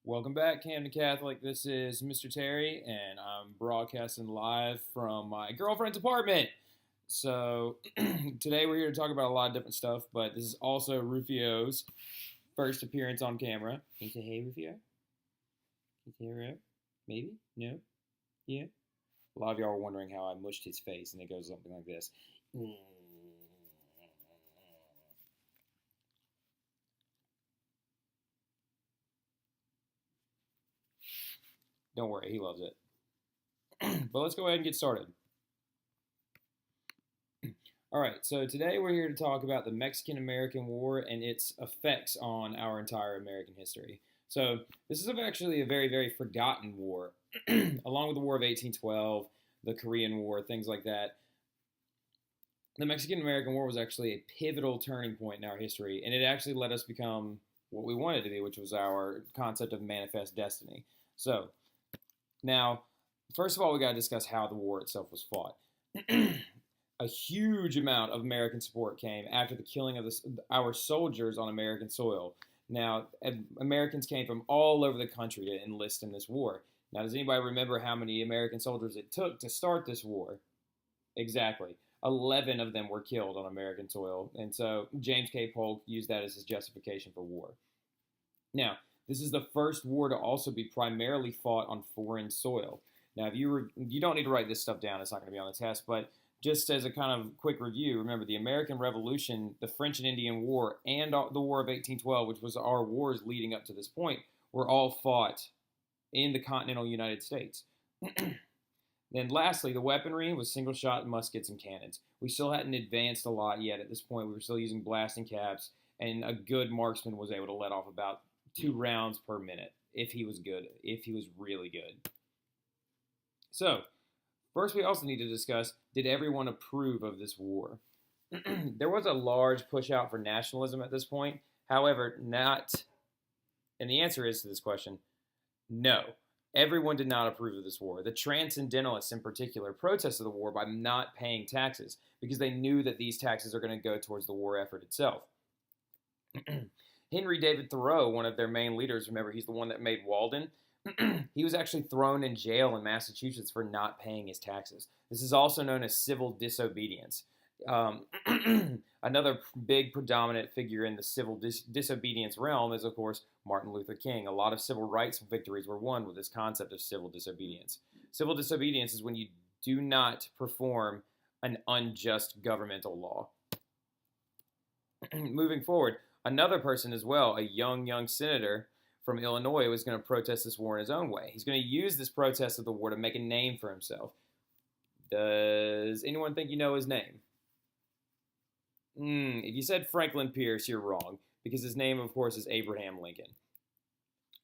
Welcome back, Camden Catholic. This is Mr. Terry, and I'm broadcasting live from my girlfriend's apartment. So, today we're here to talk about a lot of different stuff, but this is also Rufio's first appearance on camera. Can you say hey, Rufio? Can you say hello? Maybe? No? Yeah? A lot of y'all are wondering how I mushed his face, and it goes something like this. Don't worry, he loves it. But let's go ahead and get started. All right, so today we're here to talk about the Mexican American War and its effects on our entire American history. So, this is actually a very, very forgotten war, along with the War of 1812, the Korean War, things like that. The Mexican American War was actually a pivotal turning point in our history, and it actually let us become what we wanted to be, which was our concept of manifest destiny. So, now, first of all, we got to discuss how the war itself was fought. A huge amount of American support came after the killing of our soldiers on American soil. Now, Americans came from all over the country to enlist in this war. Now, does anybody remember how many American soldiers it took to start this war? Exactly. 11 of them were killed on American soil. And so James K. Polk used that as his justification for war. Now, this is the first war to also be primarily fought on foreign soil. Now, if you don't need to write this stuff down, it's not going to be on the test, but just as a kind of quick review, remember the American Revolution, the French and Indian War, and the War of 1812, which was our wars leading up to this point, were all fought in the continental United States. Then lastly, the weaponry was single-shot muskets and cannons. We still hadn't advanced a lot yet at this point. We were still using blasting caps, and a good marksman was able to let off about 2 rounds per minute if he was good, if he was really good. So, first, we also need to discuss, did everyone approve of this war? There was a large push out for nationalism at this point. However, not, and the answer is to this question, no. Everyone did not approve of this war. The Transcendentalists, in particular, protested the war by not paying taxes because they knew that these taxes are going to go towards the war effort itself. Henry David Thoreau, one of their main leaders, remember, he's the one that made Walden. He was actually thrown in jail in Massachusetts for not paying his taxes. This is also known as civil disobedience. Another big predominant figure in the civil disobedience realm is, of course, Martin Luther King. A lot of civil rights victories were won with this concept of civil disobedience. Civil disobedience is when you do not perform an unjust governmental law. Moving forward, another person as well, a young senator from Illinois, was going to protest this war in his own way. He's going to use this protest of the war to make a name for himself. Does anyone think you know his name? If you said Franklin Pierce, you're wrong, because his name, of course, is Abraham Lincoln.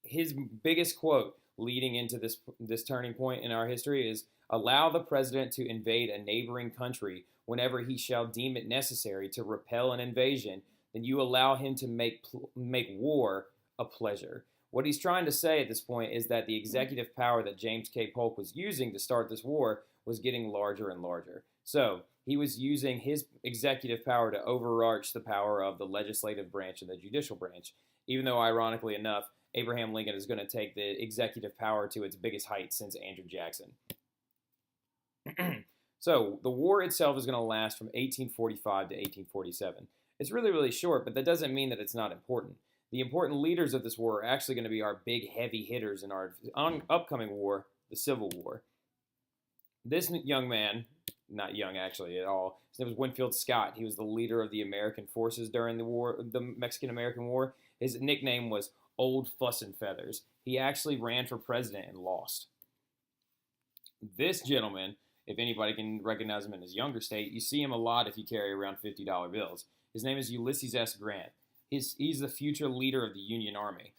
His biggest quote leading into this turning point in our history is, "Allow the president to invade a neighboring country whenever he shall deem it necessary to repel an invasion, then you allow him to make war a pleasure." What he's trying to say at this point is that the executive power that James K. Polk was using to start this war was getting larger and larger. So he was using his executive power to overarch the power of the legislative branch and the judicial branch, even though, ironically enough, Abraham Lincoln is going to take the executive power to its biggest height since Andrew Jackson. So the war itself is going to last from 1845 to 1847. It's really, really short, but that doesn't mean that it's not important. The important leaders of this war are actually going to be our big heavy hitters in our upcoming war, the Civil War. This young man, not young actually at all, his name was Winfield Scott. He was the leader of the American forces during the war, the Mexican-American War. His nickname was Old Fuss and Feathers. He actually ran for president and lost. This gentleman, if anybody can recognize him in his younger state, you see him a lot if you carry around $50 bills. His name is Ulysses S. Grant. He's the future leader of the Union Army.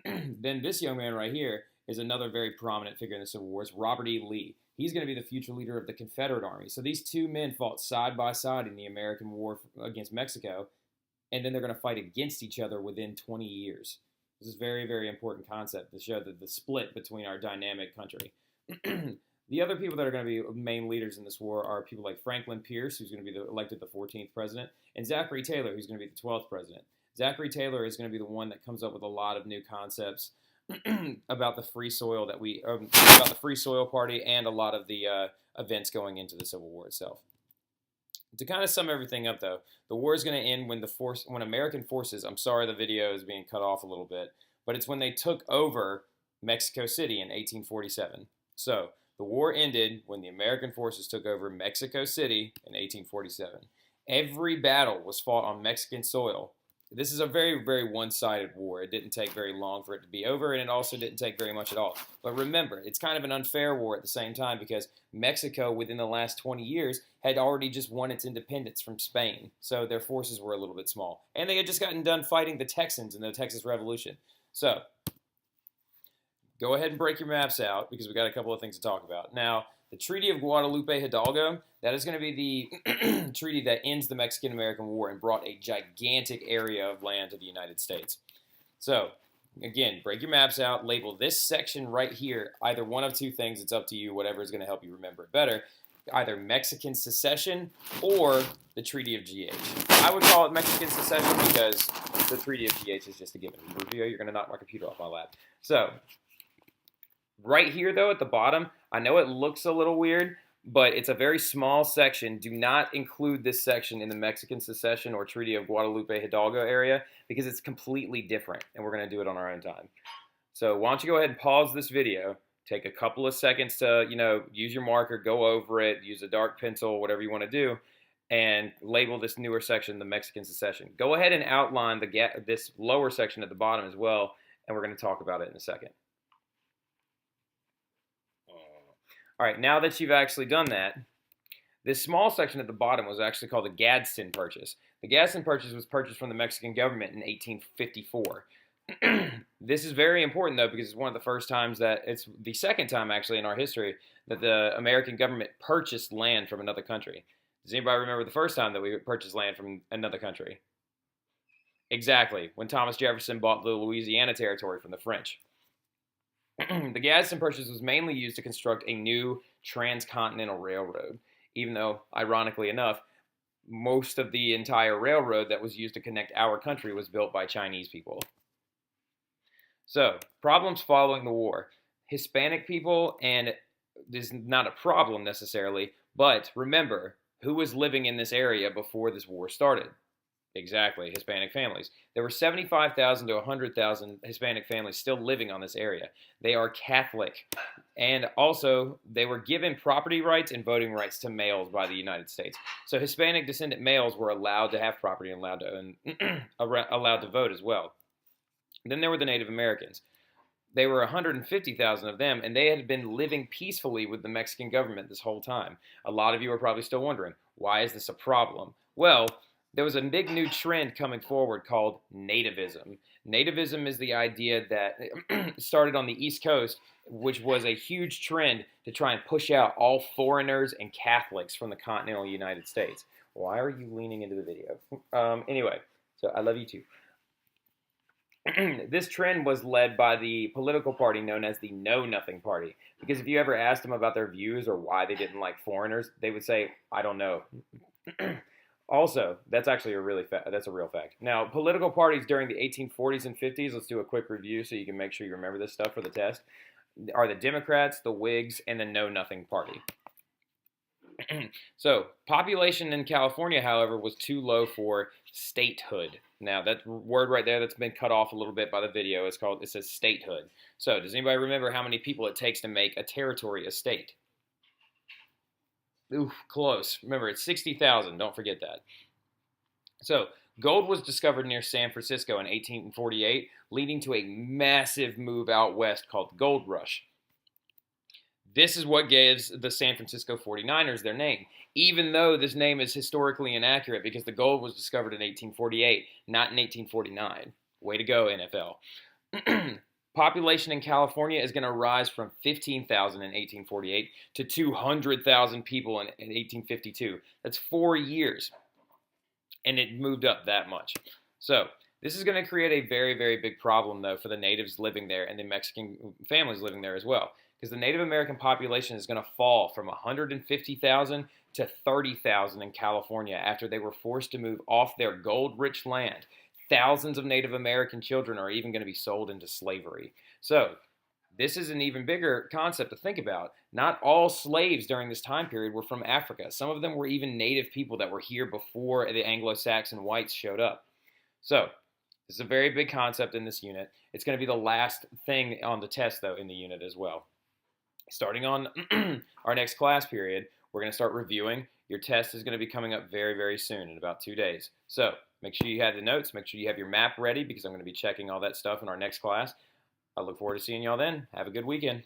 Then this young man right here is another very prominent figure in the Civil War. It's Robert E. Lee. He's going to be the future leader of the Confederate Army. So these two men fought side by side in the American War against Mexico, and then they're going to fight against each other within 20 years. This is a very, very important concept to show that the split between our dynamic country. The other people that are going to be main leaders in this war are people like Franklin Pierce, who's going to be elected the 14th president, and Zachary Taylor, who's going to be the 12th president. Zachary Taylor is going to be the one that comes up with a lot of new concepts about the Free Soil about the Free Soil Party and a lot of the events going into the Civil War itself. To kind of sum everything up, though, the war is going to end when American forces. I'm sorry, the video is being cut off a little bit, but it's when they took over Mexico City in 1847. So the war ended when the American forces took over Mexico City in 1847. Every battle was fought on Mexican soil. This is a very, very one-sided war. It didn't take very long for it to be over, and it also didn't take very much at all. But remember, it's kind of an unfair war at the same time because Mexico, within the last 20 years, had already just won its independence from Spain. So their forces were a little bit small. And they had just gotten done fighting the Texans in the Texas Revolution. So go ahead and break your maps out because we got a couple of things to talk about. Now, the Treaty of Guadalupe Hidalgo, that is going to be the treaty that ends the Mexican-American War and brought a gigantic area of land to the United States. So, again, break your maps out, label this section right here, either one of two things, it's up to you, whatever is going to help you remember it better, either Mexican secession or the Treaty of GH. I would call it Mexican secession because the Treaty of GH is just a given. Rubio, you're going to knock my computer off my lap. So, right here, though, at the bottom, I know it looks a little weird, but it's a very small section. Do not include this section in the Mexican secession or Treaty of Guadalupe Hidalgo area because it's completely different, and we're going to do it on our own time. So why don't you go ahead and pause this video, take a couple of seconds to, use your marker, go over it, use a dark pencil, whatever you want to do, and label this newer section the Mexican secession. Go ahead and outline this lower section at the bottom as well, and we're going to talk about it in a second. All right, now that you've actually done that, this small section at the bottom was actually called the Gadsden Purchase. The Gadsden Purchase was purchased from the Mexican government in 1854. This is very important, though, because it's one of the first times it's the second time, actually, in our history that the American government purchased land from another country. Does anybody remember the first time that we purchased land from another country? Exactly, when Thomas Jefferson bought the Louisiana Territory from the French. The Gadsden Purchase was mainly used to construct a new transcontinental railroad, even though, ironically enough, most of the entire railroad that was used to connect our country was built by Chinese people. So, problems following the war. Hispanic people, and this is not a problem necessarily, but remember, who was living in this area before this war started? Exactly, Hispanic families. There were 75,000 to 100,000 Hispanic families still living on this area. They are Catholic. And also, they were given property rights and voting rights to males by the United States. So Hispanic descendant males were allowed to have property and allowed to vote as well. Then there were the Native Americans. There were 150,000 of them, and they had been living peacefully with the Mexican government this whole time. A lot of you are probably still wondering, why is this a problem? Well, there was a big new trend coming forward called nativism. Nativism is the idea that started on the East Coast, which was a huge trend to try and push out all foreigners and Catholics from the continental United States. Why are you leaning into the video? Anyway, so I love you too. This trend was led by the political party known as the Know Nothing Party. Because if you ever asked them about their views or why they didn't like foreigners, they would say, I don't know. Also, that's actually that's a real fact. Now, political parties during the 1840s and 50s, let's do a quick review so you can make sure you remember this stuff for the test, are the Democrats, the Whigs, and the Know Nothing Party. So, population in California, however, was too low for statehood. Now, that word right there that's been cut off a little bit by the video, it says statehood. So, does anybody remember how many people it takes to make a territory a state? Ooh, close. Remember, it's 60,000. Don't forget that. So, gold was discovered near San Francisco in 1848, leading to a massive move out west called the Gold Rush. This is what gives the San Francisco 49ers their name, even though this name is historically inaccurate because the gold was discovered in 1848, not in 1849. Way to go, NFL. Population in California is going to rise from 15,000 in 1848 to 200,000 people in 1852. That's 4 years. And it moved up that much. So, this is going to create a very, very big problem, though, for the natives living there and the Mexican families living there as well. Because the Native American population is going to fall from 150,000 to 30,000 in California after they were forced to move off their gold-rich land. Thousands of Native American children are even going to be sold into slavery. So this is an even bigger concept to think about. Not all slaves during this time period were from Africa. Some of them were even native people that were here before the Anglo-Saxon whites showed up. So this is a very big concept in this unit. It's going to be the last thing on the test, though, in the unit as well. Starting on our next class period, we're going to start reviewing. Your test is going to be coming up very, very soon in about 2 days. So make sure you have the notes. Make sure you have your map ready because I'm going to be checking all that stuff in our next class. I look forward to seeing y'all then. Have a good weekend.